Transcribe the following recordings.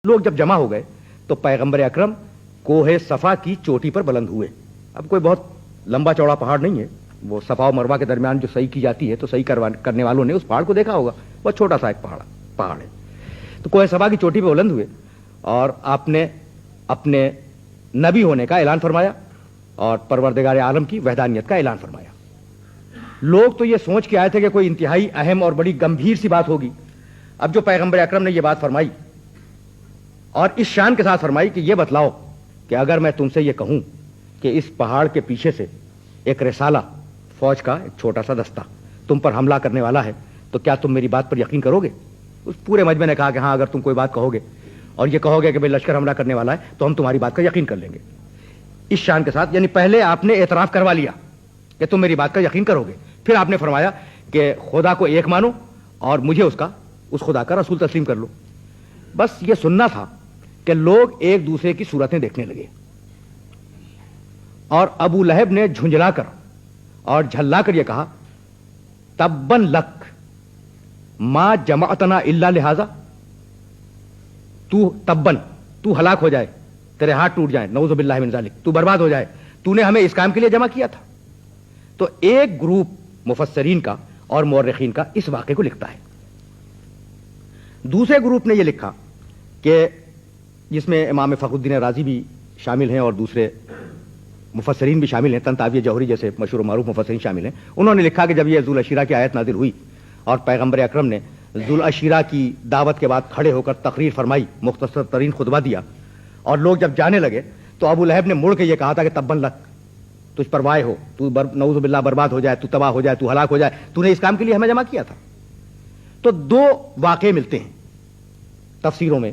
لوگ جب جمع ہو گئے تو پیغمبر اکرم کوہ صفا کی چوٹی پر بلند ہوئے. اب کوئی بہت لمبا چوڑا پہاڑ نہیں ہے, وہ صفا و مروہ کے درمیان جو صحیح کی جاتی ہے, تو صحیح کرنے والوں نے اس پہاڑ کو دیکھا ہوگا, بہت چھوٹا سا ایک پہاڑ ہے. تو کوہ صفا کی چوٹی پہ بلند ہوئے اور آپ نے اپنے نبی ہونے کا اعلان فرمایا اور پروردگار عالم کی وحدانیت کا اعلان فرمایا. لوگ تو یہ سوچ کے آئے تھے کہ کوئی انتہائی اہم اور بڑی گمبھیر سی بات ہوگی. اب جو پیغمبر اکرم نے یہ بات فرمائی اور اس شان کے ساتھ فرمائی کہ یہ بتلاؤ کہ اگر میں تم سے یہ کہوں کہ اس پہاڑ کے پیچھے سے ایک رسالہ فوج کا ایک چھوٹا سا دستہ تم پر حملہ کرنے والا ہے, تو کیا تم میری بات پر یقین کرو گے؟ اس پورے مجمع نے کہا کہ ہاں, اگر تم کوئی بات کہو گے اور یہ کہو گے کہ بھئی لشکر حملہ کرنے والا ہے تو ہم تمہاری بات کا یقین کر لیں گے. اس شان کے ساتھ, یعنی پہلے آپ نے اعتراف کروا لیا کہ تم میری بات کا یقین کرو گے, پھر آپ نے فرمایا کہ خدا کو ایک مانو اور مجھے اس خدا کا رسول تسلیم کر لو. بس یہ سننا تھا کہ لوگ ایک دوسرے کی صورتیں دیکھنے لگے اور ابو لہب نے جھنجلا کر اور جھلا کر یہ کہا, تبن لک ما جمعتنا الا لہذا, تو ہلاک ہو جائے, تیرے ہاتھ ٹوٹ جائیں, نعوذ باللہ من ذالک, تو برباد ہو جائے, تو نے ہمیں اس کام کے لیے جمع کیا تھا. تو ایک گروپ مفسرین کا اور مورخین کا اس واقعے کو لکھتا ہے. دوسرے گروپ نے یہ لکھا کہ جس میں امام فخر الدین رازی بھی شامل ہیں اور دوسرے مفسرین بھی شامل ہیں, طنطاوی جوہری جیسے مشہور و معروف مفسرین شامل ہیں. انہوں نے لکھا کہ جب یہ ذوالعشیرہ کی آیت نازل ہوئی اور پیغمبر اکرم نے ذوالعشیرہ کی دعوت کے بعد کھڑے ہو کر تقریر فرمائی, مختصر ترین خطبہ دیا, اور لوگ جب جانے لگے تو ابو لہب نے مڑ کے یہ کہا تھا کہ تبن لک, تجھ پر وائے ہو, تو نعوذ باللہ برباد ہو جائے, تو تباہ ہو جائے, تو ہلاک ہو جائے, تو نے اس کام کے لیے ہمیں جمع کیا تھا. تو دو واقعے ملتے ہیں تفسیروں میں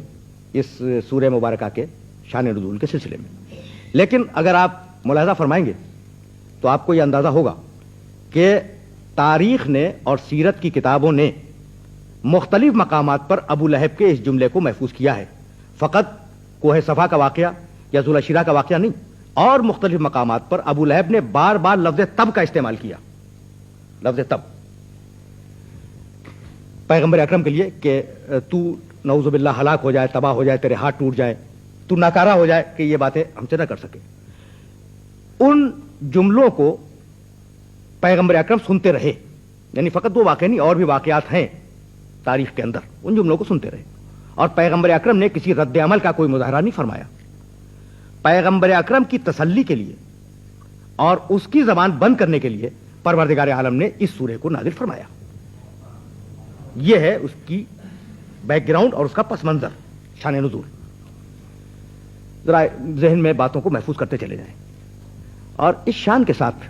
اس سورہ مبارکہ کے شان نزول کے سلسلے میں. لیکن اگر آپ ملاحظہ فرمائیں گے تو آپ کو یہ اندازہ ہوگا کہ تاریخ نے اور سیرت کی کتابوں نے مختلف مقامات پر ابو لہب کے اس جملے کو محفوظ کیا ہے. فقط کوہ صفا کا واقعہ یا ذوالعشیرہ کا واقعہ نہیں, اور مختلف مقامات پر ابو لہب نے بار بار لفظ تب کا استعمال کیا, لفظ تب پیغمبر اکرم کے لیے کہ تو نعوذ باللہ ہلاک ہو جائے, تباہ ہو جائے, تیرے ہاتھ ٹوٹ جائے, تو ناکارہ ہو جائے کہ یہ باتیں ہم سے نہ کر سکے. ان جملوں کو پیغمبر اکرم سنتے رہے, یعنی فقط وہ واقع نہیں, اور بھی واقعات ہیں تاریخ کے اندر, ان جملوں کو سنتے رہے, اور پیغمبر اکرم نے کسی رد عمل کا کوئی مظاہرہ نہیں فرمایا. پیغمبر اکرم کی تسلی کے لیے اور اس کی زبان بند کرنے کے لیے پروردگار عالم نے اس سورہ کو نازل فرمایا. یہ ہے اس کی بیک گراؤنڈ اور اس کا پس منظر, شان نزول. ذرا ذہن میں باتوں کو محفوظ کرتے چلے جائیں. اور اس شان کے ساتھ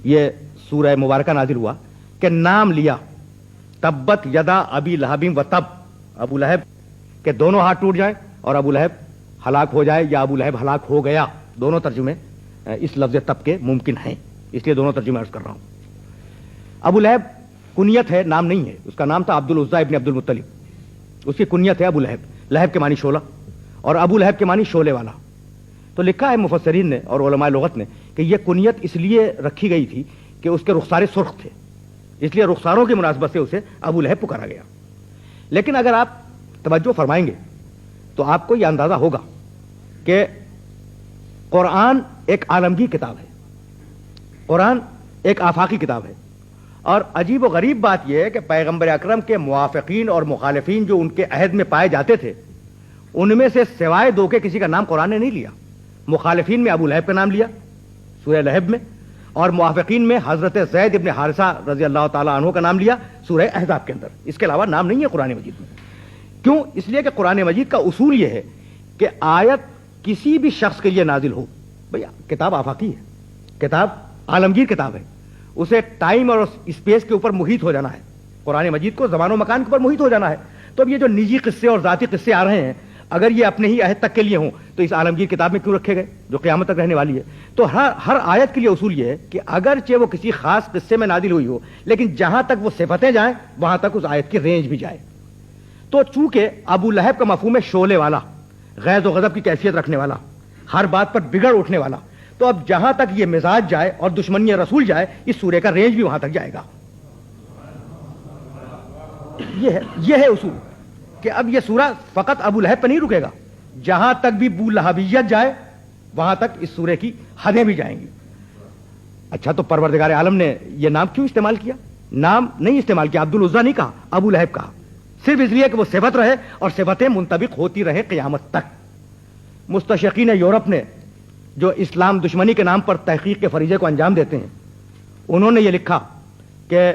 یہ سورہ مبارکہ نازل ہوا کہ نام لیا تبت یدا ابی لہب و تب, ابو لہب کہ دونوں ہاتھ ٹوٹ جائیں اور ابو لہب ہلاک ہو جائے, یا ابو لہب ہلاک ہو گیا. دونوں ترجمے اس لفظ تب کے ممکن ہیں, اس لیے دونوں ترجمے عرض کر رہا ہوں. ابو لہب کنیت ہے, نام نہیں ہے. اس کا نام تھا عبد العزیٰ ابن عبد المطلب, اس کی کنیت ہے ابو لہب. لہب کے معنی شعلہ اور ابو لہب کے معنی شعلے والا. تو لکھا ہے مفسرین نے اور علماء لغت نے کہ یہ کنیت اس لیے رکھی گئی تھی کہ اس کے رخسارے سرخ تھے, اس لیے رخساروں کی مناسبت سے اسے ابو لہب پکارا گیا. لیکن اگر آپ توجہ فرمائیں گے تو آپ کو یہ اندازہ ہوگا کہ قرآن ایک عالمگیر کتاب ہے, قرآن ایک آفاقی کتاب ہے. اور عجیب و غریب بات یہ ہے کہ پیغمبر اکرم کے موافقین اور مخالفین جو ان کے عہد میں پائے جاتے تھے, ان میں سے سوائے دو کے کسی کا نام قرآن نے نہیں لیا. مخالفین میں ابو لہب کا نام لیا سورہ لہب میں, اور موافقین میں حضرت زید ابن حارثہ رضی اللہ تعالیٰ عنہ کا نام لیا سورہ احزاب کے اندر. اس کے علاوہ نام نہیں ہے قرآن مجید میں. کیوں؟ اس لیے کہ قرآن مجید کا اصول یہ ہے کہ آیت کسی بھی شخص کے لیے نازل ہو, بھئی کتاب آفاقی ہے, کتاب عالمگیر کتاب ہے, اسے ٹائم اور اسپیس کے اوپر محیط ہو جانا ہے. قرآن مجید کو زمان و مکان کے اوپر محیط ہو جانا ہے. تو اب یہ جو نجی قصے اور ذاتی قصے آ رہے ہیں, اگر یہ اپنے ہی عہد تک کے لیے ہوں تو اس عالمگیر کتاب میں کیوں رکھے گئے جو قیامت تک رہنے والی ہے؟ تو ہر آیت کے لیے اصول یہ ہے کہ اگرچہ وہ کسی خاص قصے میں نازل ہوئی ہو, لیکن جہاں تک وہ صفتیں جائیں وہاں تک اس آیت کی رینج بھی جائے. تو چونکہ ابو لہب کا مفہوم ہے شعلے والا, غیظ و غضب کی کیفیت رکھنے والا, ہر بات پر بگڑ اٹھنے والا, تو اب جہاں تک یہ مزاج جائے اور دشمنی رسول جائے, اس سورے کا رینج بھی وہاں تک جائے گا. یہ ہے اصول. کہ اب یہ سورہ فقط ابو لہب پہ نہیں رکے گا، جہاں تک بھی بو لہبیت جائے وہاں تک اس سورے کی حدیں بھی جائیں گی۔ اچھا، تو پروردگار عالم نے یہ نام کیوں استعمال کیا؟ نام نہیں استعمال کیا، عبد العزیٰ نہیں کہا، ابو لہب کہا، صرف اس لیے کہ وہ صفت رہے اور صفتیں منطبق ہوتی رہے قیامت تک۔ مستشرقین یورپ نے جو اسلام دشمنی کے نام پر تحقیق کے فریضے کو انجام دیتے ہیں، انہوں نے یہ لکھا کہ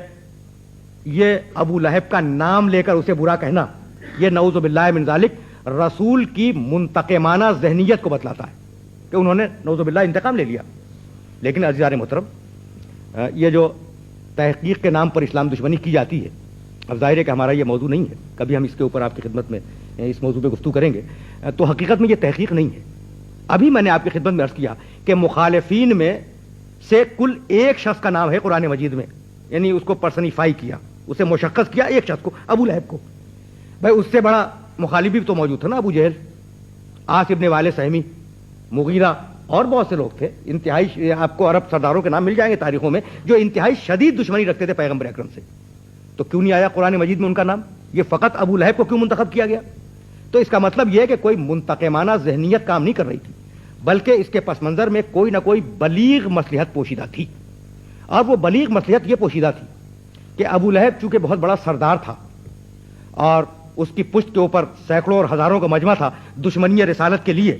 یہ ابو لہب کا نام لے کر اسے برا کہنا، یہ نعوذ باللہ من ذالک رسول کی منتقمانہ ذہنیت کو بتلاتا ہے کہ انہوں نے نعوذ باللہ انتقام لے لیا۔ لیکن عزیزان محترم، یہ جو تحقیق کے نام پر اسلام دشمنی کی جاتی ہے، اب ظاہر ہے کہ ہمارا یہ موضوع نہیں ہے، کبھی ہم اس کے اوپر آپ کی خدمت میں اس موضوع پہ گفتگو کریں گے، تو حقیقت میں یہ تحقیق نہیں ہے۔ ابھی میں نے آپ کی خدمت میں عرض کیا کہ مخالفین میں سے کل ایک شخص کا نام ہے قرآن مجید میں، یعنی اس کو پرسنیفائی کیا، اسے مشخص کیا ایک شخص کو، ابو لہب کو۔ بھائی اس سے بڑا مخالف بھی تو موجود تھا نا، ابو جہل، عاص ابن وائل سہمی، مغیرہ، اور بہت سے لوگ تھے انتہائی، آپ کو عرب سرداروں کے نام مل جائیں گے تاریخوں میں، جو انتہائی شدید دشمنی رکھتے تھے پیغمبر اکرم سے۔ تو کیوں نہیں آیا قرآن مجید میں ان کا نام؟ یہ فقط ابو لہب کو کیوں منتخب کیا گیا؟ تو اس کا مطلب یہ ہے کہ کوئی منتقمانہ ذہنیت کام نہیں کر رہی تھی، بلکہ اس کے پس منظر میں کوئی نہ کوئی بلیغ مصلحت پوشیدہ تھی، اور وہ بلیغ مصلحت یہ پوشیدہ تھی کہ ابو لہب چونکہ بہت بڑا سردار تھا اور اس کی پشت کے اوپر سینکڑوں اور ہزاروں کا مجمع تھا دشمنی رسالت کے لیے،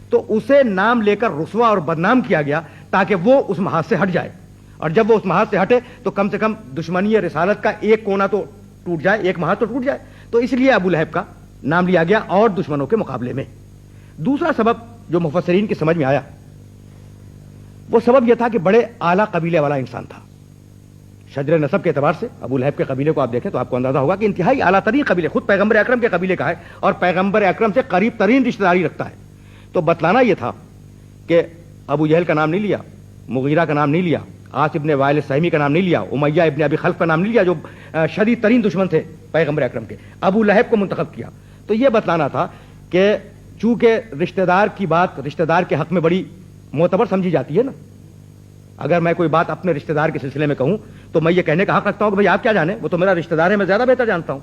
تو اسے نام لے کر رسوا اور بدنام کیا گیا تاکہ وہ اس محاذ سے ہٹ جائے، اور جب وہ اس محاذ سے ہٹے تو کم سے کم دشمنی رسالت کا ایک کونا تو ٹوٹ جائے، ایک محاذ تو ٹوٹ جائے، تو اس لیے ابو لہب کا نام لیا گیا اور دشمنوں کے مقابلے میں۔ دوسرا سبب جو مفسرین کی سمجھ میں آیا وہ سبب یہ تھا کہ بڑے اعلیٰ قبیلے والا انسان تھا۔ شجر نسب کے اعتبار سے ابو لہب کے قبیلے کو آپ دیکھیں تو آپ کو اندازہ ہوگا کہ انتہائی اعلیٰ ترین قبیلے، خود پیغمبر اکرم کے قبیلے کا ہے اور پیغمبر اکرم سے قریب ترین رشتہ داری رکھتا ہے۔ تو بتلانا یہ تھا کہ ابو جہل کا نام نہیں لیا، مغیرہ کا نام نہیں لیا، عاص ابن وائل سہمی کا نام نہیں لیا، امیہ ابن ابی خلف کا نام نہیں لیا جو شدید ترین دشمن تھے پیغمبر اکرم کے، ابو لہب کو منتخب کیا۔ تو یہ بتلانا تھا کہ چونکہ رشتہ دار کی بات رشتہ دار کے حق میں بڑی معتبر سمجھی جاتی ہے نا، اگر میں کوئی بات اپنے رشتہ دار کے سلسلے میں کہوں تو میں یہ کہنے کا حق رکھتا ہوں کہ بھائی آپ کیا جانیں، وہ تو میرا رشتہ دار ہے، میں زیادہ بہتر جانتا ہوں۔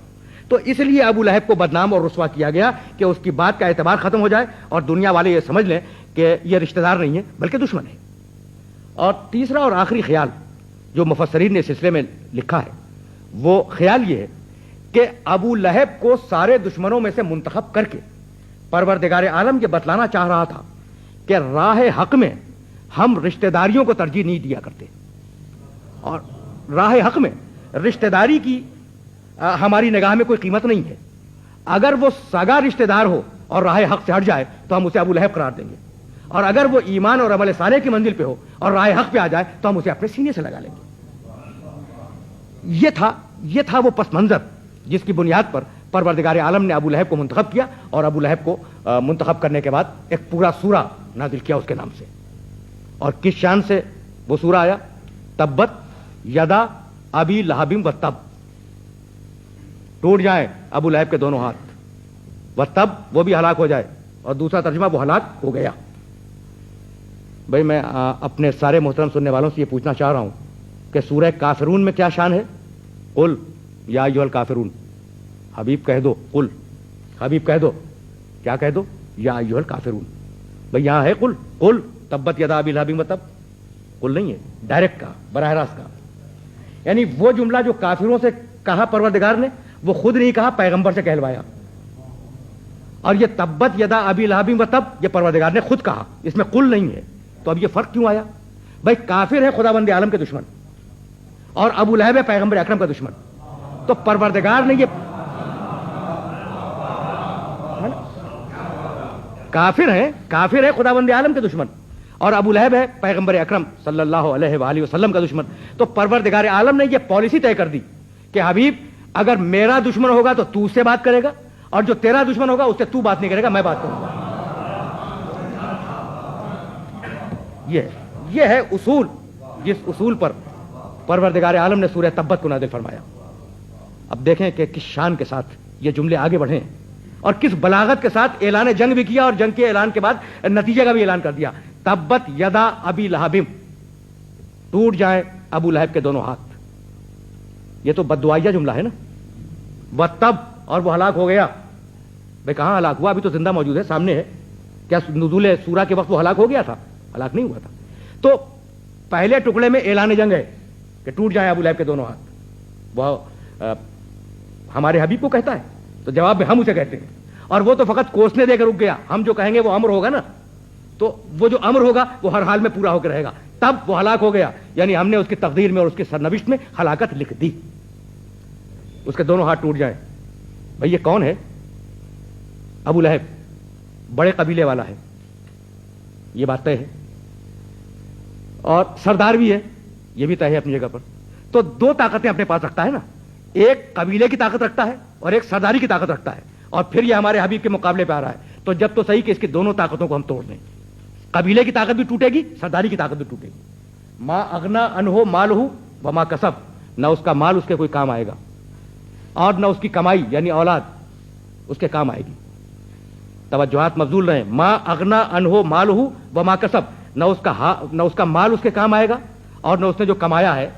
تو اس لیے ابو لہب کو بدنام اور رسوا کیا گیا کہ اس کی بات کا اعتبار ختم ہو جائے اور دنیا والے یہ سمجھ لیں کہ یہ رشتہ دار نہیں ہے بلکہ دشمن ہے۔ اور تیسرا اور آخری خیال جو مفسرین نے اس سلسلے میں لکھا ہے وہ خیال یہ ہے کہ ابو لہب کو سارے دشمنوں میں سے منتخب کر کے پروردگار عالم یہ بتلانا چاہ رہا تھا کہ راہ حق میں ہم رشتہ داریوں کو ترجیح نہیں دیا کرتے، اور راہ حق میں رشتہ داری کی ہماری نگاہ میں کوئی قیمت نہیں ہے۔ اگر وہ سگا رشتہ دار ہو اور راہ حق سے ہٹ جائے تو ہم اسے ابو لہب قرار دیں گے، اور اگر وہ ایمان اور عمل صالح کی منزل پہ ہو اور راہ حق پہ آ جائے تو ہم اسے اپنے سینے سے لگا لیں گے۔ یہ تھا وہ پس منظر جس کی بنیاد پر پروردگار عالم نے ابو لہب کو منتخب کیا، اور ابو لہب کو منتخب کرنے کے بعد ایک پورا سورہ نازل کیا اس کے نام سے۔ اور کس شان سے وہ سورہ آیا؟ تبت یدا ابی لہب و تب، ٹوٹ جائیں ابو لہب کے دونوں ہاتھ، و تب وہ بھی ہلاک ہو جائے، اور دوسرا ترجمہ وہ ہلاک ہو گیا۔ بھائی میں اپنے سارے محترم سننے والوں سے یہ پوچھنا چاہ رہا ہوں کہ سورہ کافرون میں کیا شان ہے؟ قل یا ایھا الکافرون، حبیب کہہ دو، قل، حبیب کہہ دو، کیا کہہ دو؟ یا ایھا الکافرون۔ بھائی یہاں ہے قل، قل تبت یدا ابی لہب و تب، قل نہیں ہے، ڈائریکٹ کہا، براہ راست کہا، یعنی وہ جملہ جو کافروں سے کہا پروردگار نے وہ خود نہیں کہا، پیغمبر سے کہلوایا۔ اور یہ تبت یدا ابی لہب و تب یہ پروردگار نے خود کہا، اس میں قل نہیں ہے۔ تو اب یہ فرق کیوں آیا؟ بھائی کافر ہے خداوند عالم کے دشمن، اور ابو لہب ہے پیغمبر اکرم کا دشمن، تو پروردگار نے یہ کافر ہے خداوند عالم کے دشمن، اور ابو لہب ہے پیغمبر اکرم صلی اللہ علیہ وآلہ وسلم کا دشمن۔ تو پروردگار عالم نے یہ پالیسی طے کر دی کہ حبیب اگر میرا دشمن ہوگا تو تو اس سے بات کرے گا، اور جو تیرا دشمن ہوگا اس سے تو بات نہیں کرے گا، میں بات کروں گا۔ یہ ہے اصول، جس اصول پر پروردگار عالم نے سورہ تبت کو نازل فرمایا۔ اب دیکھیں کہ کس شان کے ساتھ یہ جملے آگے بڑھیں اور کس بلاغت کے ساتھ اعلان جنگ بھی کیا، اور جنگ کے اعلان کے بعد نتیجے کا بھی اعلان کر دیا۔ تبت یدا ابی لہب، ٹوٹ جائیں ابو لہب کے دونوں ہاتھ۔ یہ تو بددعائیہ جملہ ہے نا، و تب، اور وہ ہلاک ہو گیا۔ بھائی کہاں ہلاک ہوا؟ ابھی تو زندہ موجود ہے، سامنے ہے. کیا نزول سورہ کے وقت وہ ہلاک ہو گیا تھا؟ ہلاک نہیں ہوا تھا. تو پہلے ٹکڑے میں اعلان جنگ ہے کہ ٹوٹ جائیں ابو لہب کے دونوں ہاتھ. وہ ہمارے حبیب کو کہتا ہے تو جواب میں ہم اسے کہتے ہیں، اور وہ تو فقط کوسنے دے کر رک گیا. ہم جو کہیں گے وہ امر ہوگا نا، تو وہ جو امر ہوگا وہ ہر حال میں پورا ہو کے رہے گا. تب وہ ہلاک ہو گیا، یعنی ہم نے اس کی تقدیر میں اور اس کی سرنوشت میں ہلاکت لکھ دی. اس کے دونوں ہاتھ ٹوٹ جائیں. بھئی یہ کون ہے؟ ابو لہب بڑے قبیلے والا ہے، یہ بات طے ہے، اور سردار بھی ہے، یہ بھی طے ہے اپنی جگہ پر. تو دو طاقتیں اپنے پاس رکھتا ہے نا، ایک قبیلے کی طاقت رکھتا ہے اور ایک سرداری کی طاقت رکھتا ہے، اور پھر یہ ہمارے حبیب کے مقابلے پہ آ رہا ہے. تو جب تو صحیح کہ اس کی دونوں طاقتوں کو ہم توڑ دیں. قبیلے کی طاقت بھی ٹوٹے گی، سرداری کی طاقت بھی ٹوٹے گی. ما اغنا انہو مالہ وما کسب، نہ اس کا مال اس کے کوئی کام آئے گا اور نہ اس کی کمائی یعنی اولاد اس کے کام آئے گی. توجہات مبذول رہیں. ما اغنا انہو مالہ وما کسب، نہ اس کا مال اس کے کام آئے گا اور نہ اس نے جو کمایا ہے،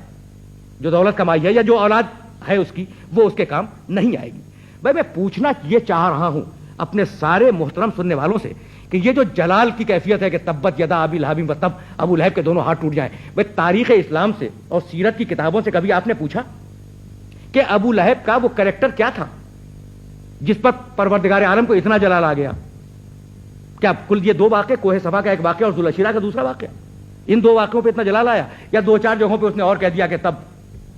جو دولت کمائی ہے یا جو اولاد ہے اس کی، وہ اس کے کام نہیں آئے گی. بھائی میں پوچھنا یہ چاہ رہا ہوں اپنے سارے محترم سننے والوں سے کہ یہ جو جلال کی کیفیت ہے کہ تبت یدا ابی لہب و تب، ابو لہب کے دونوں ہاتھ ٹوٹ جائیں، بھائی تاریخ اسلام سے اور سیرت کی کتابوں سے کبھی آپ نے پوچھا کہ ابو لہب کا وہ کریکٹر کیا تھا جس پر پروردگار عالم کو اتنا جلال آ گیا؟ کیا کل یہ دو واقعے، کوہ صفا کا ایک واقعہ اور ذوالعشیرہ کا دوسرا واقعہ، ان دو واقعوں پہ اتنا جلال آیا؟ یا دو چار جگہوں پہ اس نے اور کہہ دیا کہ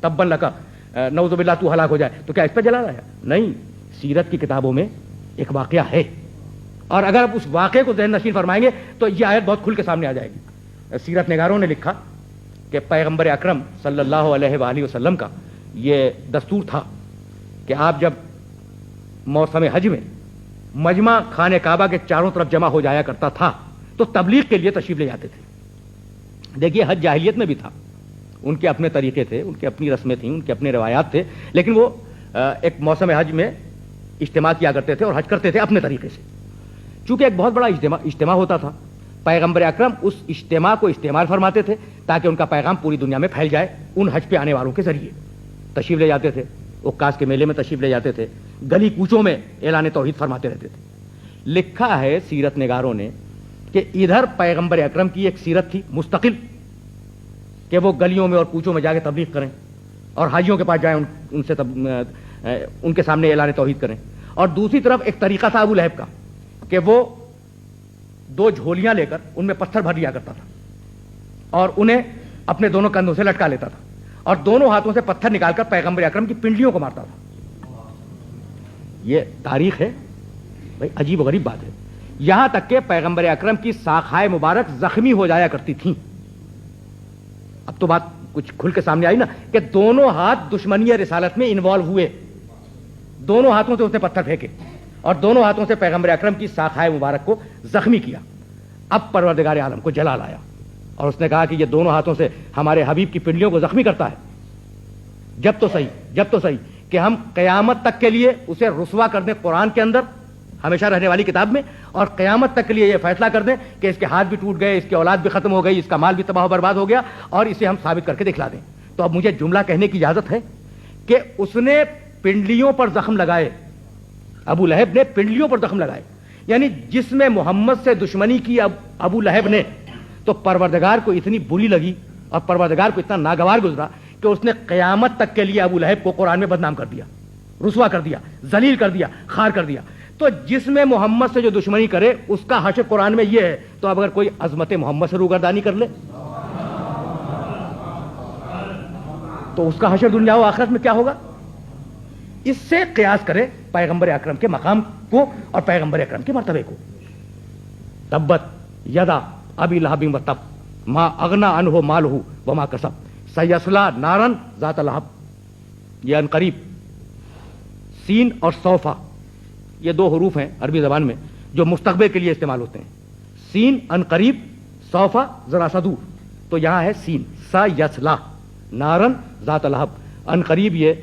تبا لکا، نعوذ باللہ تو ہلاک ہو جائے، تو کیا اس پہ جلال آیا؟ نہیں. سیرت کی کتابوں میں ایک واقعہ ہے، اور اگر آپ اس واقعے کو ذہن نشین فرمائیں گے تو یہ آیت بہت کھل کے سامنے آ جائے گی. سیرت نگاروں نے لکھا کہ پیغمبر اکرم صلی اللہ علیہ وآلہ وسلم کا یہ دستور تھا کہ آپ جب موسم حج میں مجمع خانہ کعبہ کے چاروں طرف جمع ہو جایا کرتا تھا تو تبلیغ کے لیے تشریف لے جاتے تھے. دیکھیے حج جاہلیت میں بھی تھا، ان کے اپنے طریقے تھے، ان کی اپنی رسمیں تھیں، ان کے اپنے روایات تھے، لیکن وہ ایک موسم حج میں اجتماع کیا کرتے تھے اور حج کرتے تھے اپنے طریقے سے. چونکہ ایک بہت بڑا اجتماع ہوتا تھا، پیغمبر اکرم اس اجتماع کو استعمال فرماتے تھے تاکہ ان کا پیغام پوری دنیا میں پھیل جائے. ان حج پہ آنے والوں کے ذریعے تشریف لے جاتے تھے، عکاس کے میلے میں تشریف لے جاتے تھے، گلی کوچوں میں اعلان توحید فرماتے رہتے تھے. لکھا ہے سیرت نگاروں نے کہ ادھر پیغمبر اکرم کی ایک سیرت تھی مستقل کہ وہ گلیوں میں اور کوچوں میں جا کے تبلیغ کریں اور حاجیوں کے پاس جائیں، ان کے سامنے اعلان توحید کریں. اور دوسری طرف ایک طریقہ تھا ابو لہب کا کہ وہ دو جھولیاں لے کر ان میں پتھر بھر لیا کرتا تھا اور انہیں اپنے دونوں کندھوں سے لٹکا لیتا تھا اور دونوں ہاتھوں سے پتھر نکال کر پیغمبر اکرم کی پنڈلیوں کو مارتا تھا. یہ تاریخ ہے بھائی، عجیب و غریب بات ہے. یہاں تک کہ پیغمبر اکرم کی ساقھائے مبارک زخمی ہو جایا کرتی تھیں. اب تو بات کچھ کھل کے سامنے آئی نا کہ دونوں ہاتھ دشمنی رسالت میں انوالو ہوئے، دونوں ہاتھوں سے اس نے پتھر پھینکے اور دونوں ہاتھوں سے پیغمبر اکرم کی ساقھائے مبارک کو زخمی کیا. اب پروردگار عالم کو جلال آیا اور اس نے کہا کہ یہ دونوں ہاتھوں سے ہمارے حبیب کی پنڈلیوں کو زخمی کرتا ہے. جب تو صحیح کہ ہم قیامت تک کے لیے اسے رسوا کر دیں قرآن کے اندر ہمیشہ رہنے والی کتاب میں، اور قیامت تک کے لیے یہ فیصلہ کر دیں کہ اس کے ہاتھ بھی ٹوٹ گئے، اس کی اولاد بھی ختم ہو گئی، اس کا مال بھی تباہ و برباد ہو گیا، اور اسے ہم ثابت کر کے دکھلا دیں. تو اب مجھے جملہ کہنے کی اجازت ہے کہ اس نے پنڈلیوں پر زخم لگائے، ابو لہب نے پنڈلیوں پر زخم لگائے، یعنی جس میں محمد سے دشمنی کی ابو لہب نے، تو پروردگار کو اتنی بری لگی اور پروردگار کو اتنا ناگوار گزرا کہ اس نے قیامت تک کے لیے ابو لہب کو قرآن میں بدنام کر دیا، رسوا کر دیا، ذلیل کر دیا، خار کر دیا. تو جس میں محمد سے جو دشمنی کرے اس کا حشر قرآن میں یہ ہے. تو اب اگر کوئی عظمت محمد سے روگردانی کر لے تو اس کا حشر دنیا و آخرت میں کیا ہوگا؟ اس سے قیاس کرے پیغمبر اکرم کے مقام کو اور پیغمبر اکرم کے مرتبے کو. تبت یدا ابی لہب و تب، ما اغنا عنہ مالہ وما کسب، سیصلی نارن ذات لہب. یہ ان قریب، سین اور صوفہ یہ دو حروف ہیں عربی زبان میں جو مستقبل کے لیے استعمال ہوتے ہیں. سین ان قریب، صوفہ ذرا سا دور. تو یہاں ہے سین، سیصلی نارن ذات لہب. ان قریب یہ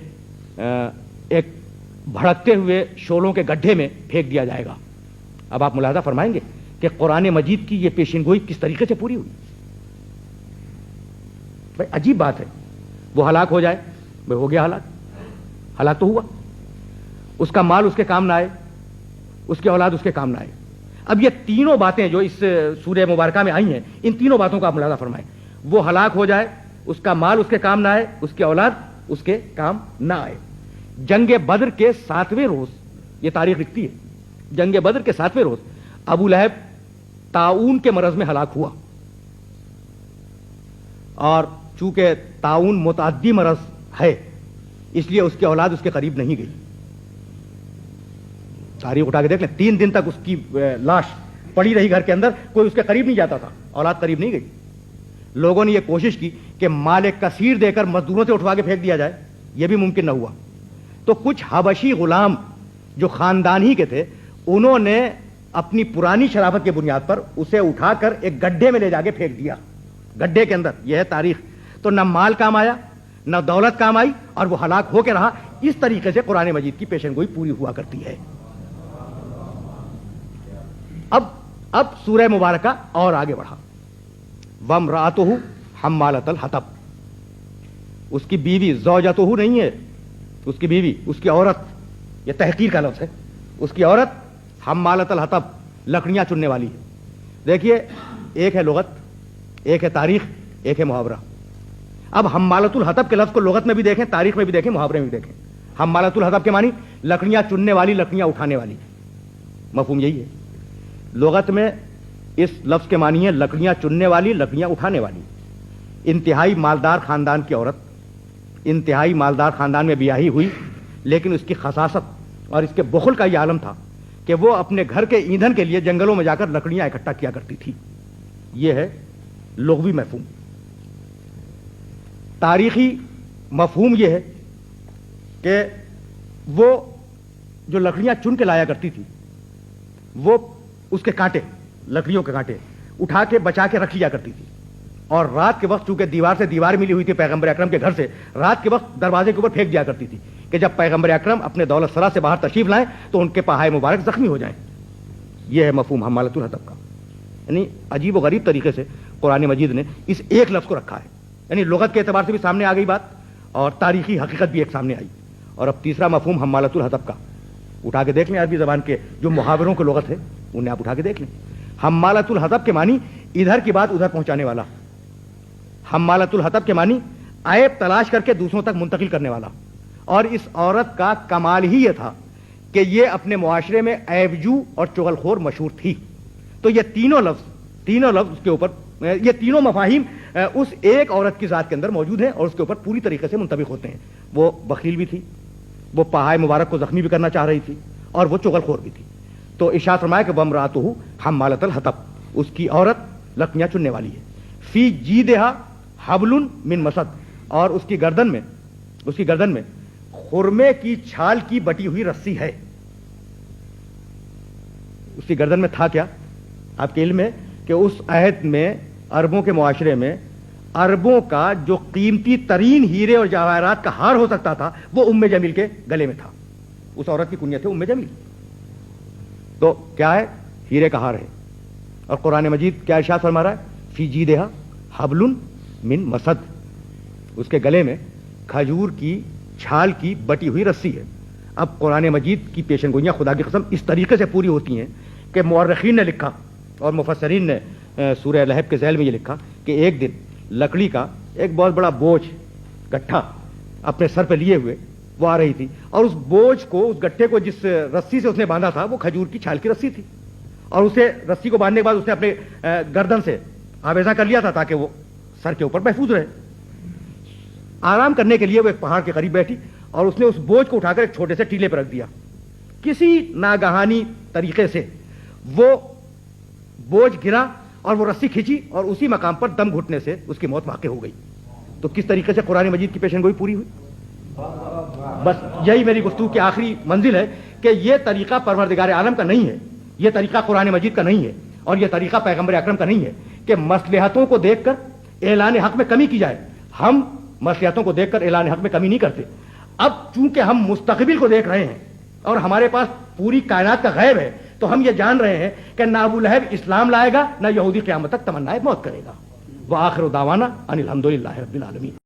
ایک بھڑکتے ہوئے شعلوں کے گڈھے میں پھینک دیا جائے گا. اب آپ ملاحظہ فرمائیں گے کہ قرآن مجید کی یہ پیشین گوئی کس طریقے سے پوری ہوئی. بھائی عجیب بات ہے، وہ ہلاک ہو جائے، بھائی ہو گیا ہلاک تو ہوا، اس کا مال اس کے کام نہ آئے، اس کی اولاد اس کے کام نہ آئے. اب یہ تینوں باتیں جو اس سورہ مبارکہ میں آئی ہیں، ان تینوں باتوں کا آپ ملاحظہ فرمائیں. وہ ہلاک ہو جائے، اس کا مال اس کے کام نہ آئے، اس کی اولاد اس کے کام نہ آئے. جنگ بدر کے 7ویں روز، یہ تاریخ لکھتی ہے، جنگ بدر کے 7ویں روز ابو لہب طاعون کے مرض میں ہلاک ہوا. اور چونکہ طاعون متعدی مرض ہے، اس لیے اس کی اولاد اس کے قریب نہیں گئی. تاریخ اٹھا کے دیکھ لیں، 3 دن تک اس کی لاش پڑی رہی گھر کے اندر، کوئی اس کے قریب نہیں جاتا تھا، اولاد قریب نہیں گئی. لوگوں نے یہ کوشش کی کہ مال کثیر دے کر مزدوروں سے اٹھوا کے پھینک دیا جائے، یہ بھی ممکن نہ ہوا. تو کچھ حبشی غلام جو خاندان ہی کے تھے، انہوں نے اپنی پرانی شرافت کی بنیاد پر اسے اٹھا کر ایک گڈھے میں لے جا کے پھینک دیا، گڈھے کے اندر. یہ ہے تاریخ. تو نہ مال کام آیا، نہ دولت کام آئی، اور وہ ہلاک ہو کے رہا. اس طریقے سے قرآن مجید کی پیشن گوئی پوری ہوا کرتی ہے. اب سورہ مبارکہ اور آگے بڑھا. وامرأتہ حمالۃ الحطب، اس کی بیوی، زوجتہ نہیں ہے، اس کی بیوی، اس کی عورت، یہ تحقیر کا لفظ ہے، اس کی عورت حمالۃ الحطب، لکڑیاں چننے والی ہے. دیکھیے، ایک ہے لغت، ایک ہے تاریخ، ایک ہے محاورہ. اب حمالۃ الحطب کے لفظ کو لغت میں بھی دیکھیں، تاریخ میں بھی دیکھیں، محاورے میں بھی دیکھیں. حمالۃ الحطب کے معنی لکڑیاں چننے والی، لکڑیاں اٹھانے والی. مفہوم یہی ہے. لغت میں اس لفظ کے معنی ہے لکڑیاں چننے والی، لکڑیاں اٹھانے والی. انتہائی مالدار خاندان کی عورت، انتہائی مالدار خاندان میں بیاہی ہوئی، لیکن اس کی خساست اور اس کے بخل کا یہ عالم تھا کہ وہ اپنے گھر کے ایندھن کے لیے جنگلوں میں جا کر لکڑیاں اکٹھا کیا کرتی تھی. یہ ہے لغوی مفہوم. تاریخی مفہوم یہ ہے کہ وہ جو لکڑیاں چن کے لایا کرتی تھی، وہ اس کے کانٹے، لکڑیوں کے کانٹے اٹھا کے بچا کے رکھ لیا کرتی تھی. اور رات کے وقت چونکہ دیوار سے دیوار ملی ہوئی تھی پیغمبر اکرم کے گھر سے، رات کے وقت دروازے کے اوپر پھینک دیا کرتی تھی کہ جب پیغمبر اکرم اپنے دولت سرا سے باہر تشریف لائیں تو ان کے پاہائے مبارک زخمی ہو جائیں. یہ ہے مفہوم حمالۃ الحطب کا. یعنی عجیب و غریب طریقے سے قرآن مجید نے اس ایک لفظ کو رکھا ہے. یعنی لغت کے اعتبار سے بھی سامنے آ گئی بات، اور تاریخی حقیقت بھی ایک سامنے آئی. اور اب تیسرا مفہوم حمالۃ الحطب کا اٹھا کے دیکھ لیں. عربی زبان کے جو محاوروں کی لغت ہے انہیں آپ اٹھا کے دیکھ لیں. حمالۃ الحطب کے معنی ادھر کی بات ادھر پہنچانے والا. حمالۃ الحطب کے معنی عیب تلاش کر کے دوسروں تک منتقل کرنے والا. اور اس عورت کا کمال ہی یہ تھا کہ یہ اپنے معاشرے میں عیب جو اور چغل خور مشہور تھی. تو یہ تینوں لفظ اس کے اوپر، یہ تینوں مفاہیم اس ایک عورت کی ذات کے اندر موجود ہیں اور اس کے اوپر پوری طریقے سے منطبق ہوتے ہیں. وہ بخیل بھی تھی، وہ پاہائے مبارک کو زخمی بھی کرنا چاہ رہی تھی، اور وہ چغل خور بھی تھی. تو ارشاد فرمایا کہ وامرأتہ حمالۃ الحطب، اس کی عورت لکڑیاں چننے والی ہے. فی جیدہا حبل من مسد، اور اس کی گردن میں خرمے کی چھال کی بٹی ہوئی رسی ہے. اس کی گردن میں تھا کیا؟ آپ کے علم میں کہ اس عہد میں عربوں کے معاشرے میں عربوں کا جو قیمتی ترین ہیرے اور جواہرات کا ہار ہو سکتا تھا وہ ام جمیل کے گلے میں تھا. اس عورت کی کنیت ہے ام جمیل. تو کیا ہے؟ ہیرے کا ہار ہے. اور قرآن مجید کیا ارشاد فرما رہا ہے؟ فی جیدہا حبل من مسد، اس کے گلے میں کھجور کی چھال کی بٹی ہوئی رسی ہے. اب قرآن مجید کی پیشن گوئیاں خدا کی قسم اس طریقے سے پوری ہوتی ہیں کہ مورخین نے لکھا اور مفسرین نے سورہ لہب کے ذیل میں یہ لکھا کہ ایک دن لکڑی کا ایک بہت بڑا بوجھ گٹھا اپنے سر پہ لیے ہوئے وہ آ رہی تھی، اور اس بوجھ کو، اس گٹھے کو جس رسی سے اس نے باندھا تھا وہ کھجور کی چھال کی رسی تھی. اور اسے رسی کو باندھنے کے بعد اس نے اپنے گردن سے آویزاں کر لیا تھا تاکہ وہ سر کے اوپر محفوظ رہے. آرام کرنے کے لیے وہ ایک پہاڑ کے قریب بیٹھی اور اس نے اس بوجھ کو اٹھا کر ایک چھوٹے سے ٹیلے پر رکھ دیا. کسی ناگہانی طریقے سے وہ بوجھ گرا اور وہ رسی کھینچی اور اسی مقام پر دم گھٹنے سے اس کی موت واقع ہو گئی. تو کس طریقے سے قرآن مجید کی پیشن گوئی پوری ہوئی. بس یہی میری گفتگو کی آخری منزل ہے کہ یہ طریقہ پروردگار عالم کا نہیں ہے، یہ طریقہ قرآن مجید کا نہیں ہے، اور یہ طریقہ پیغمبر اکرم کا نہیں ہے کہ مصلحتوں کو دیکھ کر اعلان حق میں کمی کی جائے. ہم مصلحتوں کو دیکھ کر اعلان حق میں کمی نہیں کرتے. اب چونکہ ہم مستقبل کو دیکھ رہے ہیں اور ہمارے پاس پوری کائنات کا غیب ہے تو ہم یہ جان رہے ہیں کہ نہ ابو لہب اسلام لائے گا، نہ یہودی قیامت تک تمنائے موت کرے گا. وآخر دعوانا ان الحمدللہ رب العالمین.